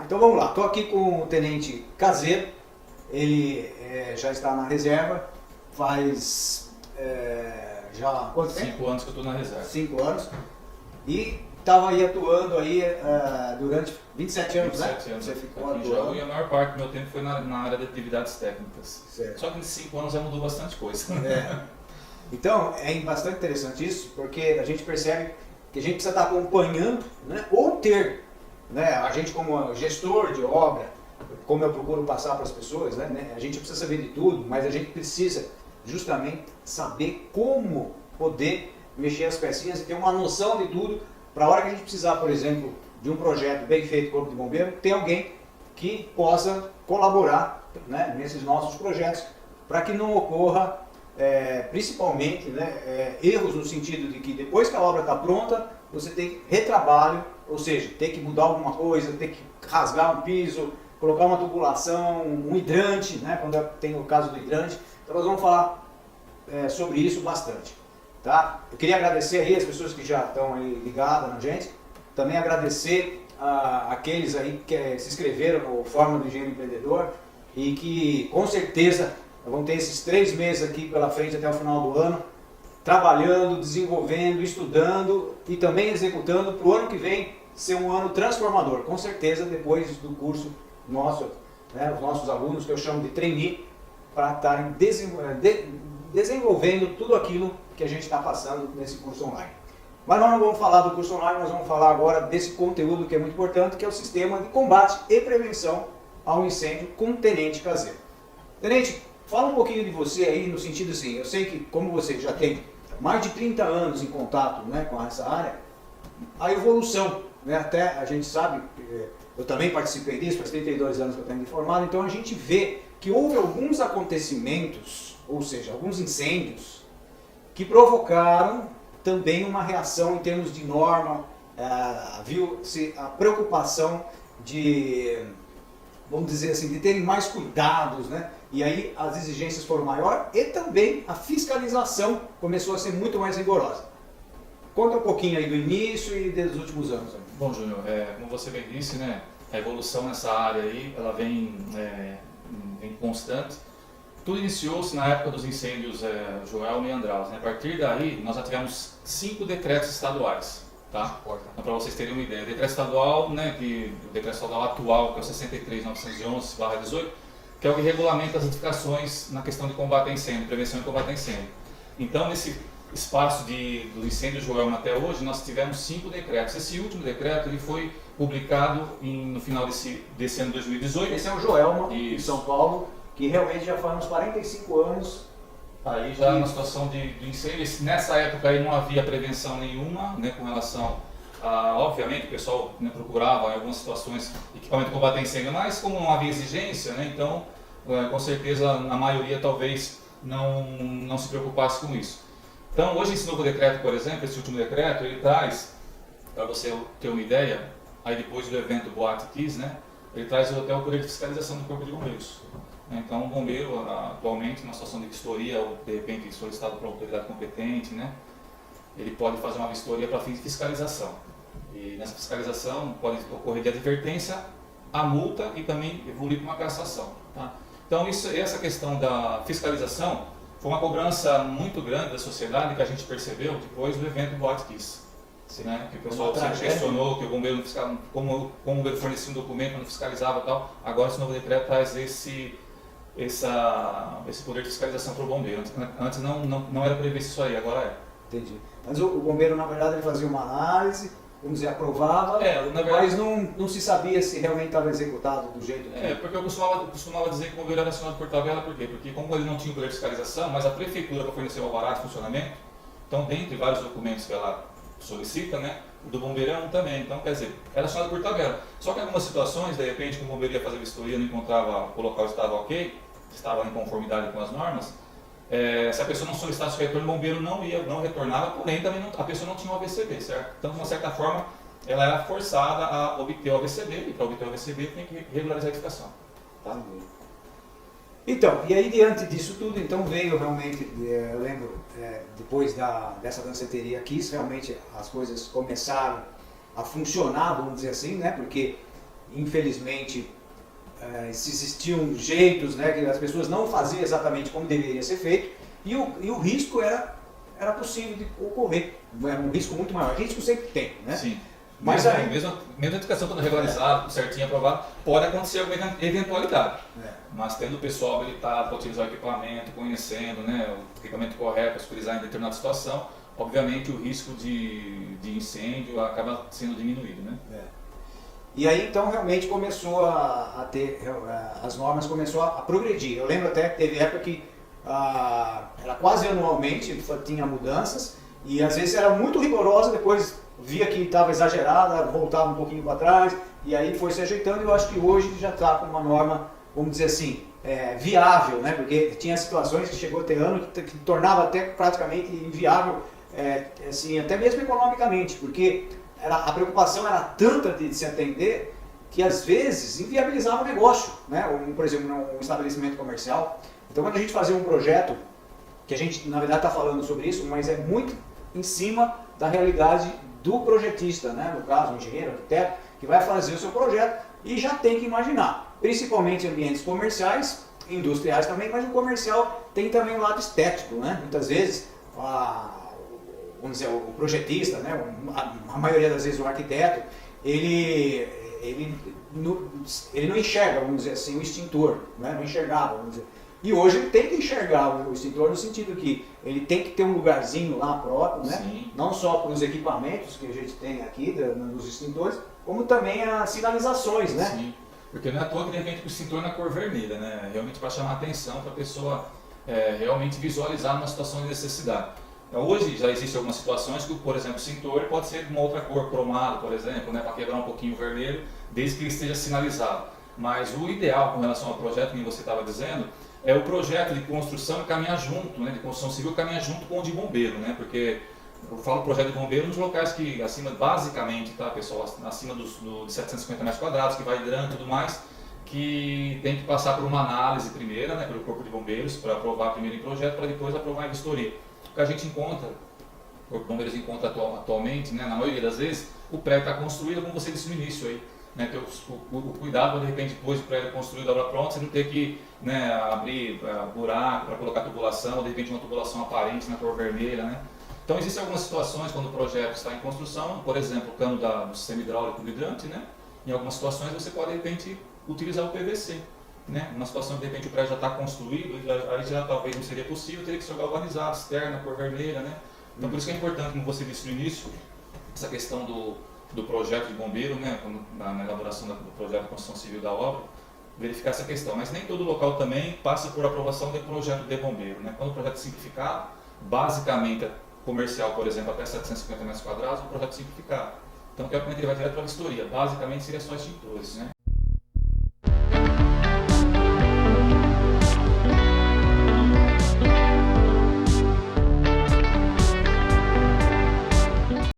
Então vamos lá, estou aqui com o Tenente Caseiro, ele já está na reserva, faz já quanto tempo? 5 anos que eu estou na reserva. 5 anos, e estava aí atuando aí durante 27 anos, 27 né? anos. Você ficou Aqui em atuando. Jaú, e a maior parte do meu tempo foi na área de atividades técnicas. Certo. Só que nesses 5 anos já mudou bastante coisa. Então, é bastante interessante isso, porque a gente percebe que a gente precisa estar acompanhando, né, ou ter, né, a gente como gestor de obra, como eu procuro passar para as pessoas, né, a gente precisa saber de tudo, mas a gente precisa justamente saber como poder mexer as pecinhas e ter uma noção de tudo, para a hora que a gente precisar, por exemplo, de um projeto bem feito Corpo de Bombeiro, ter alguém que possa colaborar, né, nesses nossos projetos, para que não ocorra principalmente, né, erros no sentido de que depois que a obra está pronta, você tem retrabalho, ou seja, tem que mudar alguma coisa, tem que rasgar um piso, colocar uma tubulação, um hidrante, né, quando tem o caso do hidrante. Então nós vamos falar sobre isso bastante. Tá? Eu queria agradecer aí as pessoas que já estão aí ligadas na gente, também agradecer aqueles aí que se inscreveram no Fórmula do Engenheiro Empreendedor e que com certeza vão ter esses 3 meses aqui pela frente até o final do ano, trabalhando, desenvolvendo, estudando e também executando para o ano que vem ser um ano transformador. Com certeza, depois do curso nosso, né, os nossos alunos, que eu chamo de trainee, para estarem desenvolvendo tudo aquilo que a gente está passando nesse curso online. Mas nós não vamos falar do curso online, nós vamos falar agora desse conteúdo que é muito importante, que é o sistema de combate e prevenção ao incêndio com o Tenente Caseiro. Tenente, fala um pouquinho de você aí, no sentido assim, eu sei que como você já tem mais de 30 anos em contato, né, com essa área, a evolução, né, até a gente sabe, eu também participei disso, faz 32 anos que eu tenho formado, então a gente vê que houve alguns acontecimentos, ou seja, alguns incêndios, que provocaram também uma reação em termos de norma, viu-se a preocupação de, vamos dizer assim, de terem mais cuidados, né? E aí as exigências foram maiores e também a fiscalização começou a ser muito mais rigorosa. Conta um pouquinho aí do início e dos últimos anos. Bom, Júnior, como você bem disse, né, a evolução nessa área aí, ela vem constante. Tudo iniciou-se na época dos incêndios Joelma e Andraus, né? A partir daí, nós já tivemos 5 decretos estaduais. Tá? Então, para vocês terem uma ideia, o decreto estadual, né, o decreto estadual atual, que é o 63.911/18, que é o que regulamenta as edificações na questão de combate a incêndio, prevenção e combate a incêndio. Então, nesse espaço do incêndio Joelma até hoje, nós tivemos 5 decretos. Esse último decreto ele foi publicado no final desse ano 2018. Esse é o Joelma, em São Paulo, que realmente já faz uns 45 anos. Aí já na situação de incêndio, nessa época aí não havia prevenção nenhuma, né, com relação a, obviamente, o pessoal, né, procurava em algumas situações equipamento de combate a incêndio, mas como não havia exigência, né, então com certeza a maioria talvez não se preocupasse com isso. Então hoje esse novo decreto, por exemplo, esse último decreto, ele traz, para você ter uma ideia, aí depois do evento Boate Kiss, né, ele traz até o poder de fiscalização do Corpo de Bombeiros. Então, o bombeiro, atualmente, numa situação de vistoria, ou de repente solicitado por uma autoridade competente, né, ele pode fazer uma vistoria para fins de fiscalização. E nessa fiscalização pode ocorrer de advertência, a multa e também evoluir para uma cassação. Tá? Então, essa questão da fiscalização foi uma cobrança muito grande da sociedade que a gente percebeu depois do evento Boate Kiss. Né, que o pessoal sempre questionou que o bombeiro não fiscalizava, como o bombeiro fornecia um documento, não fiscalizava e tal. Agora esse novo decreto traz esse poder de fiscalização para o bombeiro. Antes não era previsto isso aí, agora é. Entendi. Mas o bombeiro, na verdade, ele fazia uma análise, vamos dizer, aprovava, na verdade, mas não se sabia se realmente estava executado do jeito que... Porque eu costumava dizer que o bombeiro era acionado por tabela, por quê? Porque como ele não tinha o poder de fiscalização, mas a prefeitura para fornecer o alvará de funcionamento, então dentre vários documentos que ela solicita, né, o do bombeiro é um também, então quer dizer, era acionado por tabela. Só que em algumas situações, de repente, como o bombeiro ia fazer vistoria, não encontrava, o local estava ok, estava em conformidade com as normas, se a pessoa não solicitasse o retorno, o bombeiro não retornava, porém também a pessoa não tinha o AVCB, certo? Então, de uma certa forma, ela era forçada a obter o AVCB, e para obter o AVCB tem que regularizar a edificação. Tá? Então, e aí diante disso tudo, então veio realmente, eu lembro, depois dessa danceteria aqui, realmente as coisas começaram a funcionar, vamos dizer assim, né? Porque infelizmente, existiam jeitos, né, que as pessoas não faziam exatamente como deveria ser feito, e o risco era possível de ocorrer. Era um risco muito maior. Risco sempre tem, né? Sim. Mas mesmo a educação quando regularizada, certinho, aprovado, pode acontecer alguma eventualidade. Mas tendo o pessoal habilitado para utilizar o equipamento, conhecendo, né, o equipamento correto para se utilizar em determinada situação, obviamente o risco de incêndio acaba sendo diminuído, né? E aí então realmente começou a ter, as normas começou a progredir. Eu lembro até que teve época que era quase anualmente, tinha mudanças, e às vezes era muito rigorosa, depois via que estava exagerada, voltava um pouquinho para trás, e aí foi se ajeitando, e eu acho que hoje já está com uma norma, vamos dizer assim, viável, né? Porque tinha situações que chegou a ter ano que tornava até praticamente inviável, assim, até mesmo economicamente, porque a preocupação era tanta de se atender que às vezes inviabilizava o negócio, né? Por exemplo, um estabelecimento comercial. Então quando a gente fazia um projeto, que a gente na verdade está falando sobre isso, mas é muito em cima da realidade do projetista, né? No caso, o engenheiro, o arquiteto, que vai fazer o seu projeto e já tem que imaginar, principalmente em ambientes comerciais, industriais também, mas o comercial tem também um lado estético, né? Muitas vezes, vamos dizer, o projetista, né? A maioria das vezes o arquiteto, ele não enxerga, vamos dizer assim, o extintor, né? Não enxergava, vamos dizer. E hoje ele tem que enxergar o extintor no sentido que ele tem que ter um lugarzinho lá próprio, né? Sim. Não só para os equipamentos que a gente tem aqui nos extintores, como também as sinalizações, né? Sim, porque não é à toa que de repente o extintor na cor vermelha, né? Realmente para chamar a atenção, para a pessoa realmente visualizar uma situação de necessidade. Hoje já existem algumas situações que, por exemplo, o extintor pode ser de uma outra cor, cromado, por exemplo, né? Para quebrar um pouquinho o vermelho, desde que ele esteja sinalizado. Mas o ideal com relação ao projeto que você estava dizendo, é o projeto de construção caminhar junto, né, de construção civil caminhar junto com o de bombeiro, né, porque eu falo projeto de bombeiro nos locais que acima, basicamente, tá, pessoal, acima de 750 metros quadrados, que vai hidrante e tudo mais, que tem que passar por uma análise primeira, né, pelo corpo de bombeiros, para aprovar primeiro em projeto, para depois aprovar em vistoria. O que a gente encontra, o corpo de bombeiros encontra atualmente, né, na maioria das vezes, o prédio está construído, como você disse no início aí, né, ter o cuidado, de repente, depois do prédio construído, da obra pronta, você não ter que, né, abrir buraco para colocar tubulação, ou de repente uma tubulação aparente na cor vermelha, né. Então existem algumas situações quando o projeto está em construção, por exemplo, o cano do sistema hidráulico do hidrante, né, em algumas situações você pode, de repente, utilizar o PVC, né, uma situação que de repente o prédio já está construído, aí já talvez não seria possível, teria que ser galvanizado, externa, cor vermelha, né. Então por isso que é importante, como você disse no início, essa questão do projeto de bombeiro, né, na elaboração do projeto de construção civil da obra, verificar essa questão. Mas nem todo local também passa por aprovação de projeto de bombeiro, né. Quando o projeto é simplificado, basicamente comercial, por exemplo, até 750 metros quadrados, o projeto simplificado. Então, teoricamente, ele vai direto para a vistoria. Basicamente, seria só extintores, né.